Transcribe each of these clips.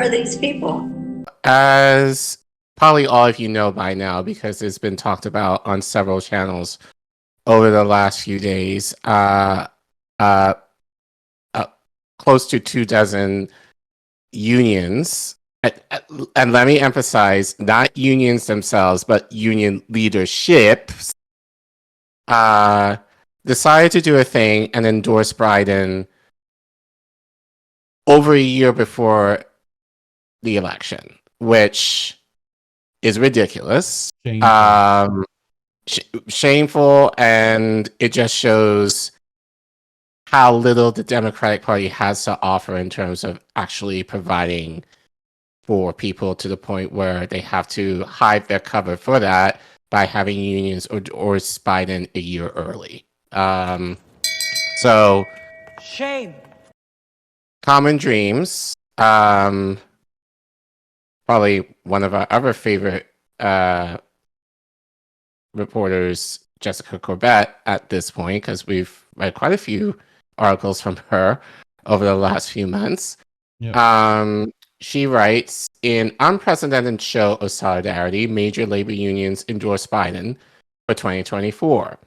are these people? As probably all of you know by now, because it's been talked about on several channels over the last few days, uh, uh, close to 24 unions, and let me emphasize, not unions themselves, but union leaderships, decided to do a thing and endorse Biden over a year before the election, which is ridiculous, Shameful. Shameful, and it just shows how little the Democratic Party has to offer in terms of actually providing for people, to the point where they have to hide their cover for that by having unions or Biden a year early. So shame. Common Dreams, probably one of our other favorite reporters, Jessica Corbett, at this point, because we've read quite a few articles from her over the last few months. Yep. She writes, in unprecedented show of solidarity, major labor unions endorse Biden for 2024.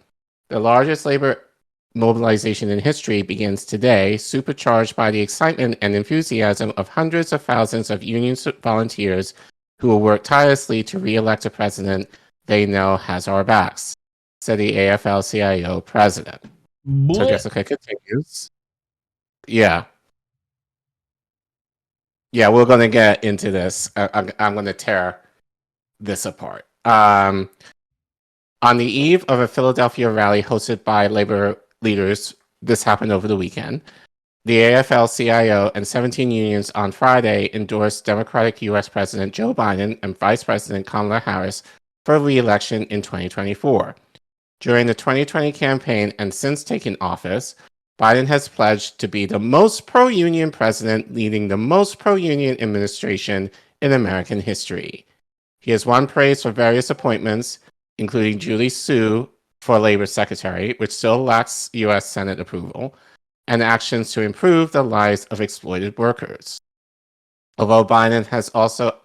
The largest labor mobilization in history begins today, supercharged by the excitement and enthusiasm of hundreds of thousands of union volunteers who will work tirelessly to re-elect a president they know has our backs, said the AFL-CIO president. So Jessica continues. Yeah, we're going to get into this. I'm going to tear this apart. On the eve of a Philadelphia rally hosted by labor leaders, this happened over the weekend, the AFL-CIO and 17 unions on Friday endorsed Democratic U.S. President Joe Biden and Vice President Kamala Harris for re-election in 2024. During the 2020 campaign and since taking office, Biden has pledged to be the most pro-union president, leading the most pro-union administration in American history. He has won praise for various appointments, including Julie Su for Labor Secretary, which still lacks U.S. Senate approval, and actions to improve the lives of exploited workers. Although Biden also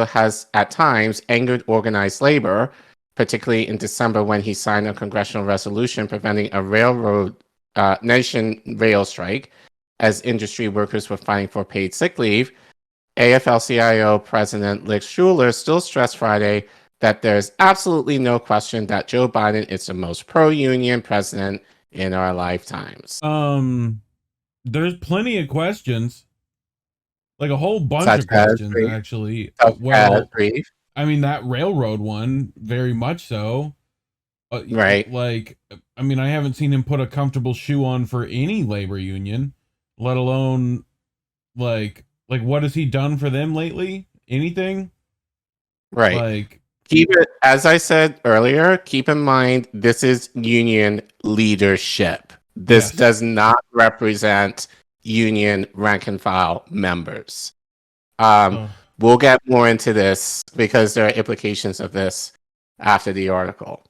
has at times angered organized labor, particularly in December when he signed a congressional resolution preventing a nation rail strike as industry workers were fighting for paid sick leave, AFL-CIO President Lick Schuler still stressed Friday that there's absolutely no question that Joe Biden is the most pro-union president in our lifetimes. There's plenty of questions. Like a whole bunch Such of questions, actually. Well, Reef. I mean, that railroad one, very much so. Right. Like, I mean, I haven't seen him put a comfortable shoe on for any labor union, let alone, like what has he done for them lately? Anything? Right. Like, as I said earlier, keep in mind, this is union leadership. This does not represent union rank and file members. We'll get more into this because there are implications of this after the article.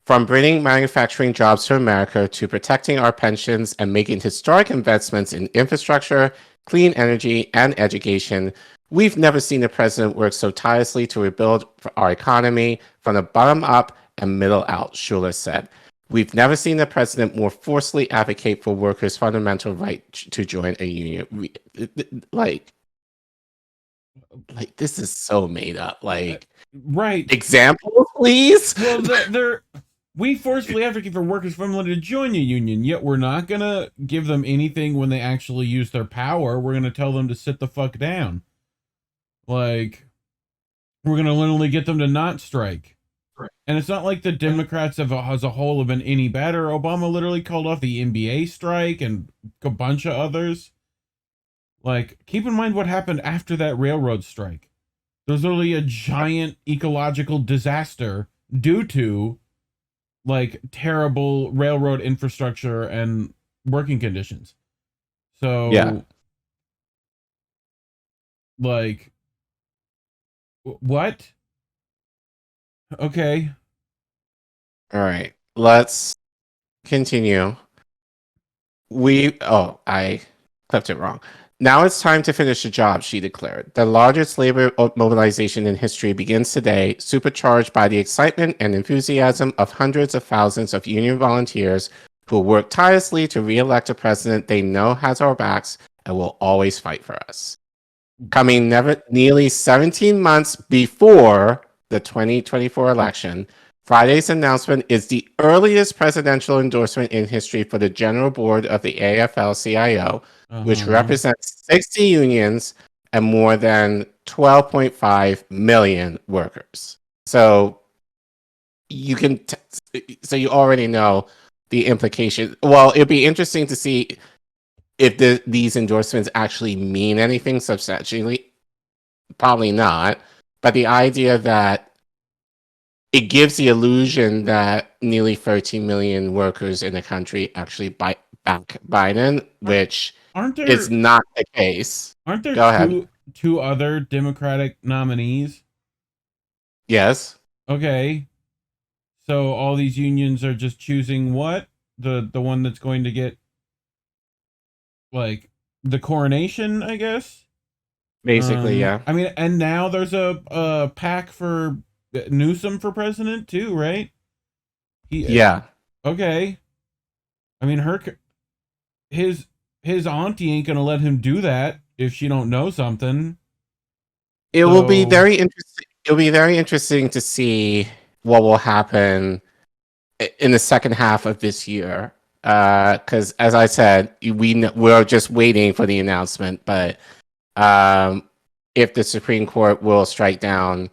From bringing manufacturing jobs to America to protecting our pensions and making historic investments in infrastructure, clean energy, and education, we've never seen a president work so tirelessly to rebuild our economy from the bottom up and middle out, Schuler said. We've never seen a president more forcefully advocate for workers' fundamental right to join a union. Like this is so made up. Like, right? Examples, please. Well, we forcefully advocate for workers' fundamental to join a union, yet we're not gonna give them anything when they actually use their power. We're gonna tell them to sit the fuck down. Like, we're gonna literally get them to not strike. And it's not like the Democrats as a whole have been any better. Obama literally called off the NBA strike and a bunch of others. Like, keep in mind what happened after that railroad strike. There's literally a giant ecological disaster due to, like, terrible railroad infrastructure and working conditions. So, yeah. Like, what? Okay. All right. Let's continue. I clipped it wrong. Now it's time to finish the job, she declared. The largest labor mobilization in history begins today, supercharged by the excitement and enthusiasm of hundreds of thousands of union volunteers who work tirelessly to re-elect a president they know has our backs and will always fight for us. Coming nearly 17 months before the 2024 election, Friday's announcement is the earliest presidential endorsement in history for the General Board of the AFL-CIO, which represents 60 unions and more than 12.5 million workers. So you can, so you already know the implication. Well, it'd be interesting to see if these endorsements actually mean anything substantially. Probably not. But the idea that it gives the illusion that nearly 13 million workers in the country actually back Biden, which is not the case. Aren't there two other Democratic nominees? Yes. Okay. So all these unions are just choosing what? The one that's going to get like the coronation, I guess? Basically, yeah. I mean, and now there's a pack for Newsom for president too, right? Yeah. Okay. I mean, his auntie ain't gonna let him do that if she don't know something. Will be very interesting. It'll be very interesting to see what will happen in the second half of this year. Because as I said, we're just waiting for the announcement. But if the Supreme Court will strike down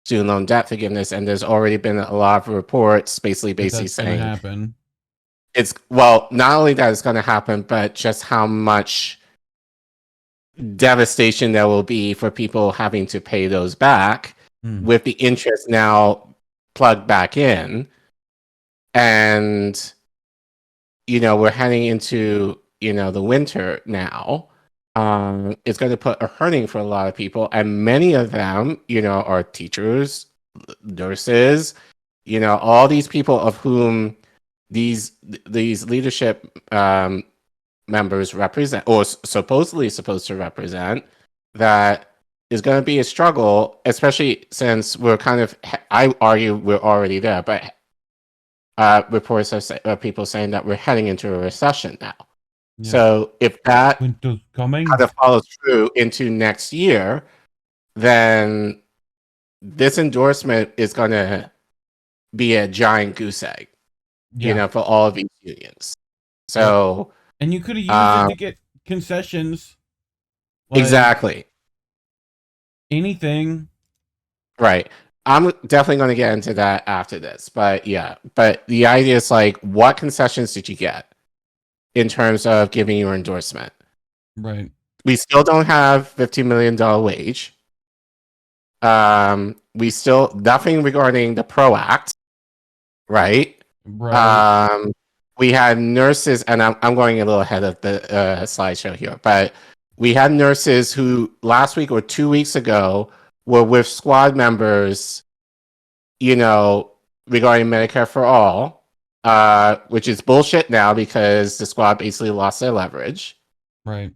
student loan debt forgiveness, and there's already been a lot of reports basically saying happen. It's not only that it's going to happen, but just how much devastation there will be for people having to pay those back with the interest now plugged back in. And we're heading into the winter now. It's going to put a hurting for a lot of people, and many of them are teachers, nurses, all these people of whom these leadership members represent, or supposedly supposed to represent. That is going to be a struggle, especially since we're I argue we're already there, but reports are people saying that we're heading into a recession now. Yeah. So if that kind of follows through into next year, then this endorsement is going to be a giant goose egg, for all of these unions. So, and you could have used it to get concessions. Exactly. Anything. Right. I'm definitely going to get into that after this, but the idea is what concessions did you get in terms of giving your endorsement? Right. We still don't have $15 million wage. We still nothing regarding the PRO Act, right? Right. We had nurses, and I'm going a little ahead of the slideshow here, but we had nurses who last week or 2 weeks ago were with squad members, regarding Medicare for All, which is bullshit now because the squad basically lost their leverage. Right.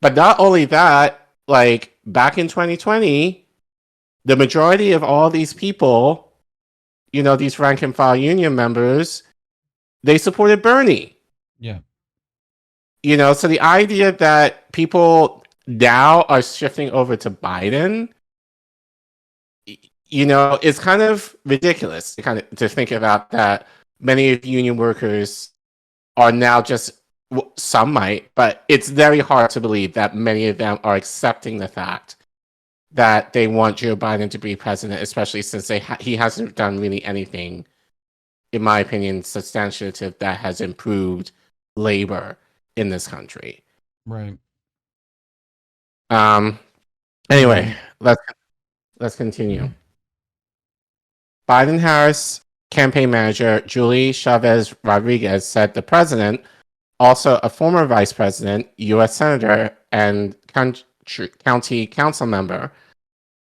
But not only that, back in 2020, the majority of all these people, these rank and file union members, they supported Bernie. Yeah. So the idea that people now are shifting over to Biden, is kind of ridiculous to think about that many of union workers are now some might, but it's very hard to believe that many of them are accepting the fact that they want Joe Biden to be president, especially since he hasn't done really anything, in my opinion, substantive that has improved labor in this country. Right. Anyway, let's continue. Biden-Harris campaign manager Julie Chavez Rodriguez said the president, also a former vice president, U.S. senator, and county council member,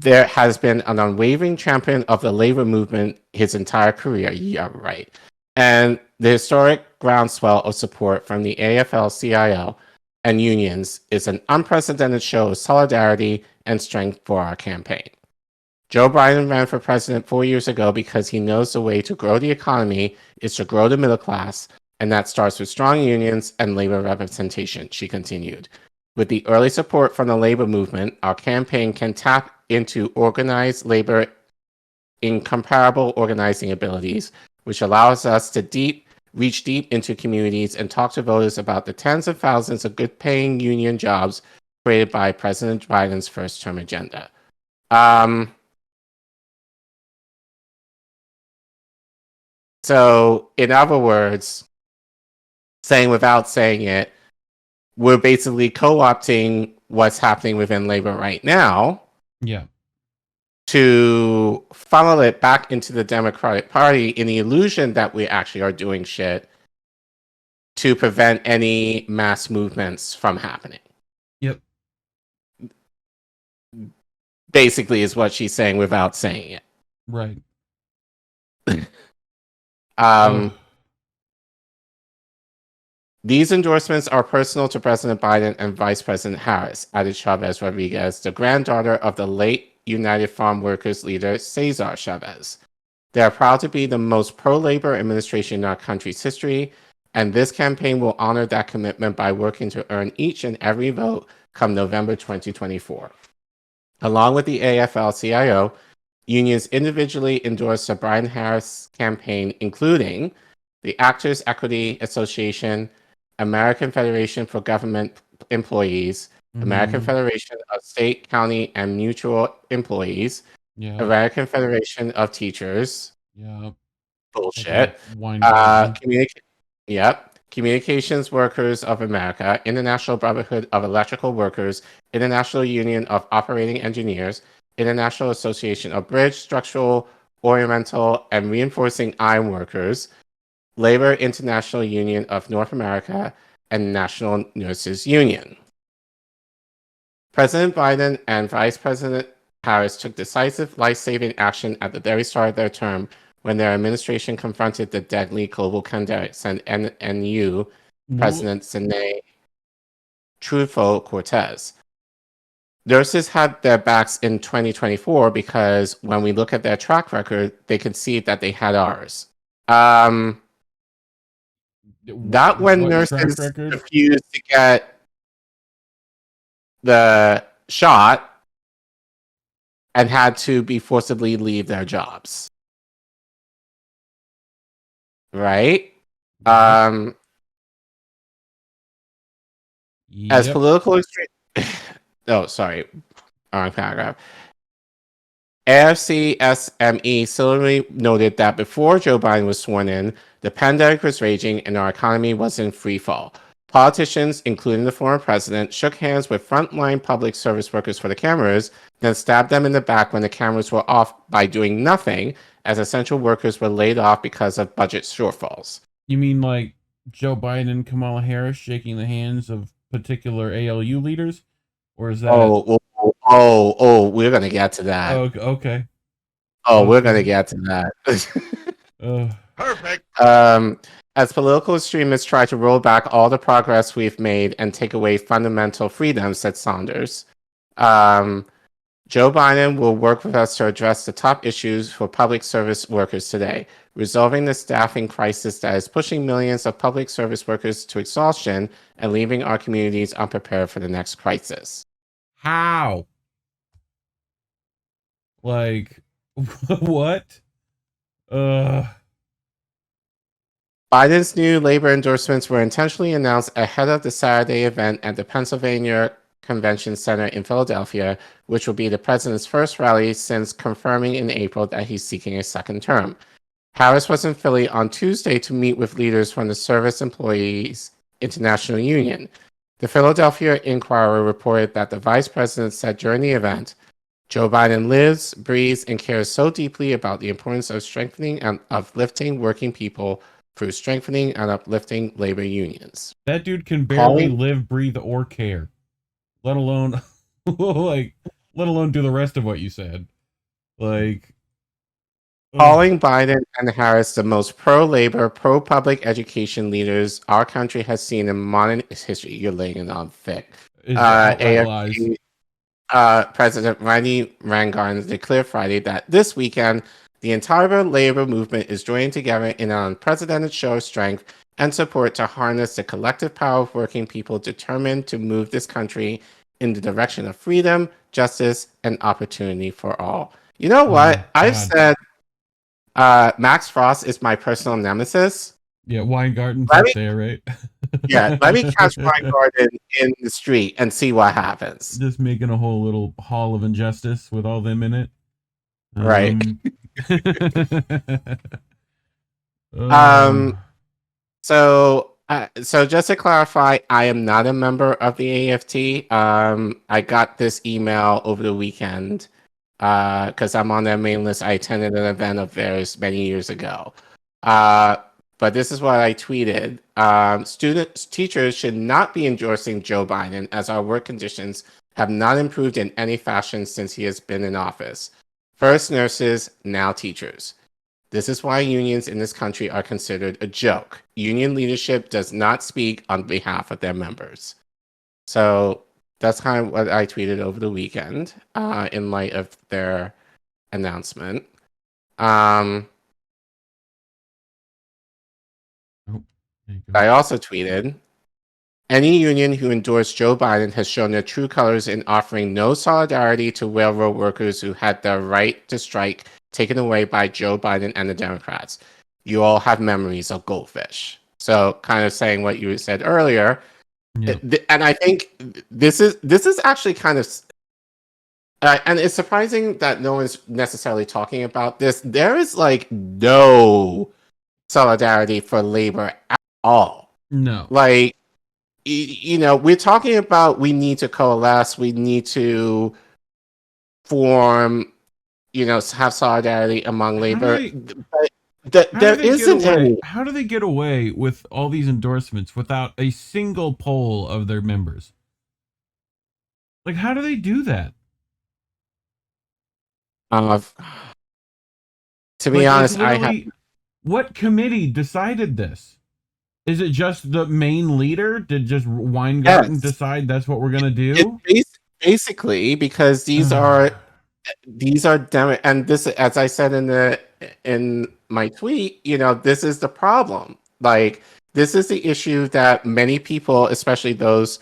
there has been an unwavering champion of the labor movement his entire career. Yeah, right. And the historic groundswell of support from the AFL-CIO and unions is an unprecedented show of solidarity and strength for our campaign. Joe Biden ran for president 4 years ago because he knows the way to grow the economy is to grow the middle class, and that starts with strong unions and labor representation, she continued. With the early support from the labor movement, our campaign can tap into organized labor incomparable organizing abilities, which allows us to reach deep into communities and talk to voters about the tens of thousands of good-paying union jobs created by President Biden's first-term agenda. So, in other words, saying without saying it, we're basically co-opting what's happening within labor right now. Yeah. To funnel it back into the Democratic Party in the illusion that we actually are doing shit to prevent any mass movements from happening. Yep. Basically is what she's saying without saying it. Right. These endorsements are personal to President Biden and Vice President Harris, added Chavez Rodriguez, the granddaughter of the late United Farm Workers leader Cesar Chavez. They are proud to be the most pro-labor administration in our country's history, and this campaign will honor that commitment by working to earn each and every vote come November 2024. Along with the AFL-CIO, unions individually endorsed the Biden-Harris campaign, including the Actors Equity Association, American Federation for Government Employees, American Federation of State, County, and Mutual Employees, American Federation of Teachers. Bullshit. Communications Workers of America, International Brotherhood of Electrical Workers, International Union of Operating Engineers, International Association of Bridge, Structural, Ornamental, and Reinforcing Iron Workers, Labor International Union of North America, and National Nurses Union. President Biden and Vice President Harris took decisive life-saving action at the very start of their term when their administration confronted the deadly global pandemic, sent NU President Sine Truffaut-Cortez. Nurses had their backs in 2024 because when we look at their track record, they can see that they had ours. That when nurses refused to get the shot and had to be forcibly leave their jobs. Right? As political extreme... Oh, sorry. Wrong paragraph. AFC-SME similarly noted that before Joe Biden was sworn in, the pandemic was raging and our economy was in free fall. Politicians, including the former president, shook hands with frontline public service workers for the cameras, then stabbed them in the back when the cameras were off by doing nothing, as essential workers were laid off because of budget shortfalls. You mean like Joe Biden and Kamala Harris shaking the hands of particular ALU leaders? Or is that... we're going to get to that. Oh, okay. We're going to get to that. Perfect. As political extremists try to roll back all the progress we've made and take away fundamental freedoms, said Saunders, Joe Biden will work with us to address the top issues for public service workers today, resolving the staffing crisis that is pushing millions of public service workers to exhaustion and leaving our communities unprepared for the next crisis. How? Like, what? Biden's new labor endorsements were intentionally announced ahead of the Saturday event at the Pennsylvania Convention Center in Philadelphia, which will be the president's first rally since confirming in April that he's seeking a second term. Harris was in Philly on Tuesday to meet with leaders from the Service Employees International Union. The Philadelphia Inquirer reported that the vice president said during the event, Joe Biden lives, breathes, and cares so deeply about the importance of strengthening and uplifting working people through strengthening and uplifting labor unions. That dude can barely live, breathe, or care, let alone let alone do the rest of what you said. Like, Calling Biden and Harris the most pro-labor, pro-public education leaders our country has seen in modern history. You're laying it on thick. Is outright lies. AFP President Randy Rangarn declared Friday that this weekend, the entire labor movement is joining together in an unprecedented show of strength and support to harness the collective power of working people determined to move this country in the direction of freedom, justice, and opportunity for all. You know what? I've said Max Frost is my personal nemesis. Yeah, Weingarten's up there, right? Yeah, let me catch Weingarten in the street and see what happens. Just making a whole little hall of injustice with all them in it. Right. So just to clarify, I am not a member of the AFT. I got this email over the weekend because I'm on their main list. I attended an event of theirs many years ago. But this is what I tweeted. Teachers should not be endorsing Joe Biden as our work conditions have not improved in any fashion since he has been in office. First nurses, now teachers. This is why unions in this country are considered a joke. Union leadership does not speak on behalf of their members. So that's kind of what I tweeted over the weekend in light of their announcement. I also tweeted, any union who endorsed Joe Biden has shown their true colors in offering no solidarity to railroad workers who had their right to strike taken away by Joe Biden and the Democrats. You all have memories of goldfish. So kind of saying what you said earlier. Yep. And I think this is actually kind of and it's surprising that no one's necessarily talking about this. There is like no solidarity for labor at all. No. Like, you know, we're talking about we need to coalesce, we need to form, you know, have solidarity among labor. There isn't any. How do they get away with all these endorsements without a single poll of their members? Like, how do they do that? To be honest, what committee decided this? Is it just the main leader? Did just Weingarten decide that's what we're gonna do? Basically, because these are and this, as I said in my tweet, you know, this is the problem. Like, this is the issue that many people, especially those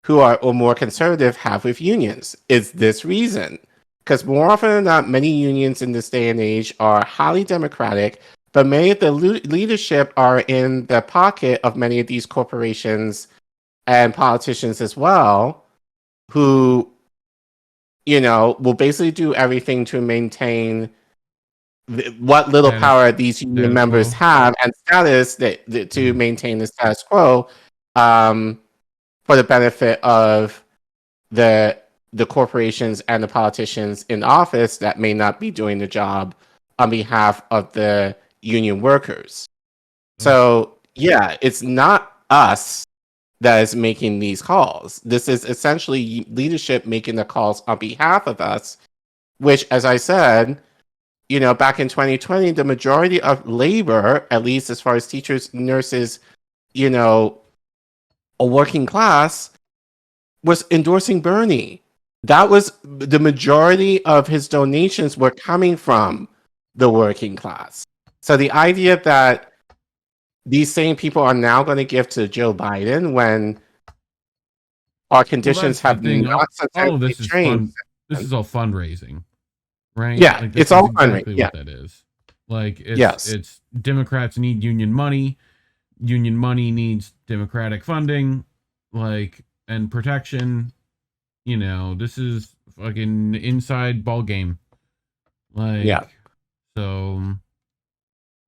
who are more conservative, have with unions. Is this reason? Because more often than not, many unions in this day and age are highly democratic, but many of the leadership are in the pocket of many of these corporations and politicians as well, who, you know, will basically do everything to maintain what little power these union members have and status to maintain the status quo for the benefit of the corporations and the politicians in office that may not be doing the job on behalf of the union workers. So yeah, it's not us that is making these calls. This is essentially leadership making the calls on behalf of us, which, as I said, you know, back in 2020, the majority of labor, at least as far as teachers, nurses, you know, a working class, was endorsing Bernie. That was the majority of his donations were coming from the working class. So the idea that these same people are now going to give to Joe Biden when our conditions have not substantially changed. This is all fundraising, right? Yeah, like, it's all fundraising. What that is. Like, it's Democrats need union money. Union money needs Democratic funding, like, and protection. You know, this is fucking inside ball game. Like, yeah. So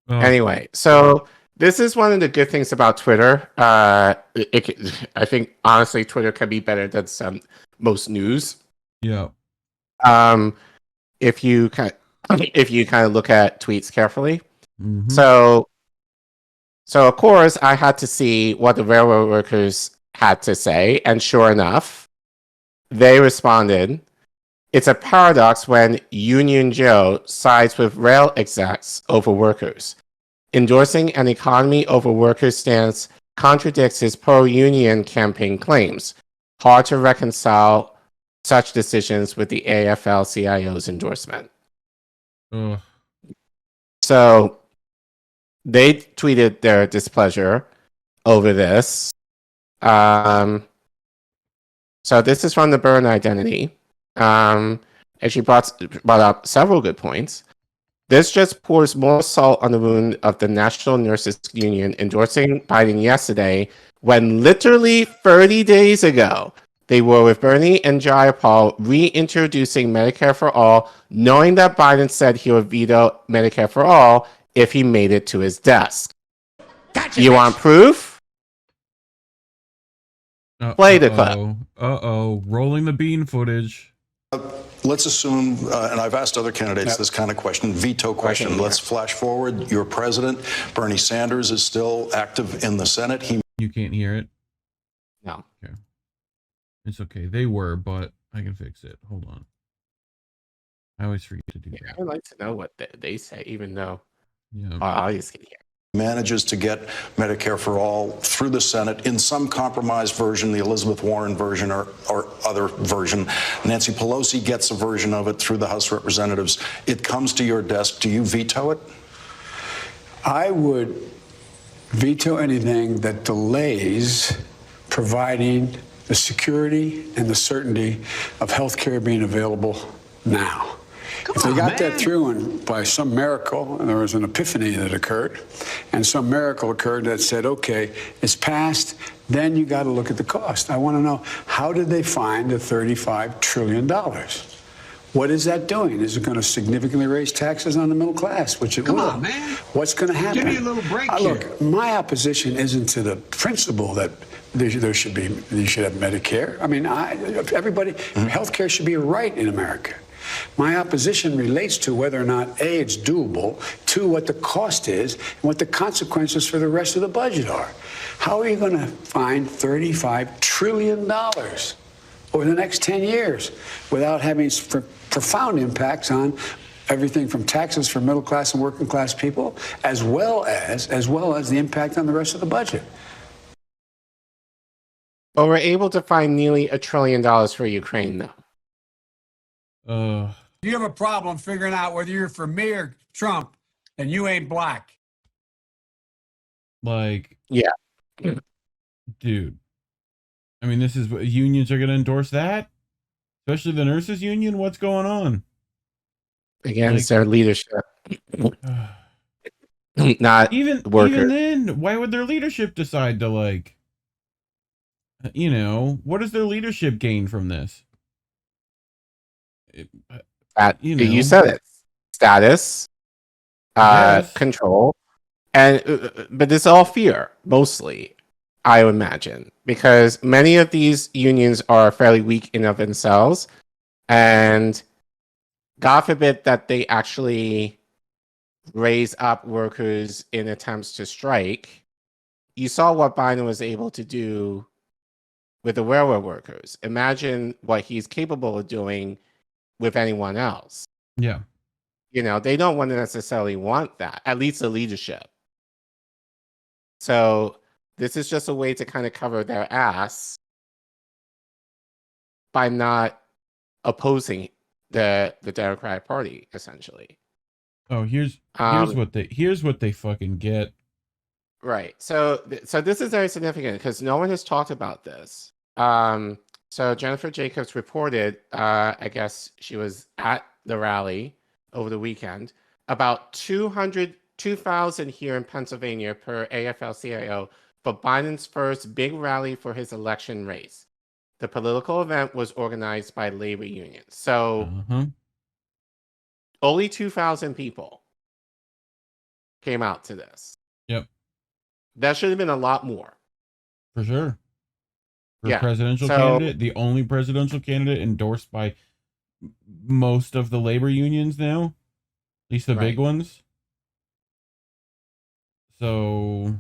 anyway, so this is one of the good things about Twitter. I think honestly, Twitter can be better than most news. Yeah. If you kind of look at tweets carefully. Mm-hmm. So of course I had to see what the railroad workers had to say, and sure enough, they responded It's a paradox when Union Joe sides with rail execs over workers. Endorsing an economy over workers stance contradicts his pro-union campaign claims. Hard to reconcile such decisions with the AFL-CIO's endorsement. Ugh. So they tweeted their displeasure over this. So this is from the Burn Identity. And she brought up several good points. This just pours more salt on the wound of the National Nurses Union endorsing Biden yesterday, when literally 30 days ago, they were with Bernie and Jayapal reintroducing Medicare for All, knowing that Biden said he would veto Medicare for All if he made it to his desk. Gotcha, you want proof? Play the clip. Rolling the bean footage. Let's assume, and I've asked other candidates this kind of question, veto question. Let's flash forward. Your president, Bernie Sanders, is still active in the Senate. You can't hear it? No. Okay. It's okay. They were, but I can fix it. Hold on. I always forget to do that. I would like to know what they say, even though I just can hear. Manages to get Medicare for All through the Senate in some compromised version, the Elizabeth Warren version or other version. Nancy Pelosi gets a version of it through the House of Representatives. It comes to your desk. Do you veto it? I would veto anything that delays providing the security and the certainty of health care being available now. If they got that through and by some miracle, and there was an epiphany that occurred, and some miracle occurred that said, okay, it's passed, then you got to look at the cost. I want to know, how did they find the $35 trillion? What is that doing? Is it going to significantly raise taxes on the middle class, which it will? Come on, man. What's going to happen? Give me a little break here. Look, my opposition isn't to the principle that you should have Medicare. I mean, everybody, health care should be a right in America. My opposition relates to whether or not, A, it's doable, two, what the cost is, and what the consequences for the rest of the budget are. How are you going to find $35 trillion over the next 10 years without having profound impacts on everything from taxes for middle class and working class people, as well as the impact on the rest of the budget? But we're able to find nearly $1 trillion for Ukraine, though. You have a problem figuring out whether you're for me or Trump, and you ain't black. Like, yeah, dude. I mean, this is what unions are going to endorse that, especially the nurses union. What's going on? Again, it's their leadership, not even workers. Even then, why would their leadership decide to, like, what does their leadership gain from this? You said it. Status, control, but it's all fear, mostly, I would imagine, because many of these unions are fairly weak in of themselves, and God forbid that they actually raise up workers in attempts to strike. You saw what Biden was able to do with the railroad workers. Imagine what he's capable of doing with anyone else. Yeah. They don't want to necessarily want that, at least the leadership. So this is just a way to kind of cover their ass by not opposing the Democratic Party, essentially. Oh, here's what they fucking get. Right. So this is very significant because no one has talked about this. So Jennifer Jacobs reported, I guess she was at the rally over the weekend, about 2,000 here in Pennsylvania per AFL-CIO for Biden's first big rally for his election race. The political event was organized by labor unions. So only 2,000 people came out to this. Yep. That should have been a lot more. For sure. Presidential candidate, the only presidential candidate endorsed by most of the labor unions now, at least the big ones. So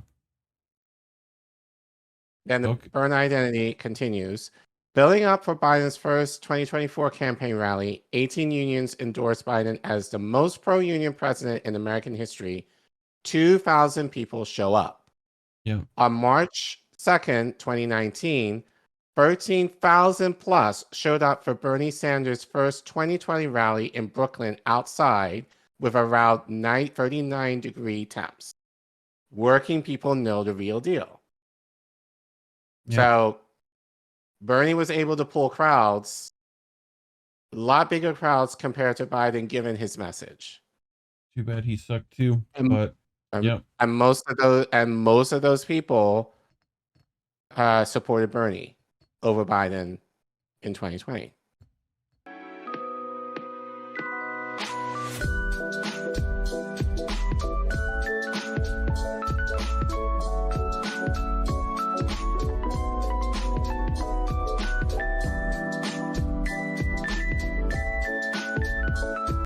then the Burn Identity continues. Building up for Biden's first 2024 campaign rally, 18 unions endorsed Biden as the most pro-union president in American history. 2,000 people show up. Yeah. On March 2nd, 2019, 13,000 plus showed up for Bernie Sanders' first 2020 rally in Brooklyn outside with around 39-degree temps. Working people know the real deal. Yeah. So Bernie was able to pull crowds, a lot bigger crowds compared to Biden, given his message. Too bad he sucked too. And- But yeah. And most of those people supported Bernie over Biden in 2020.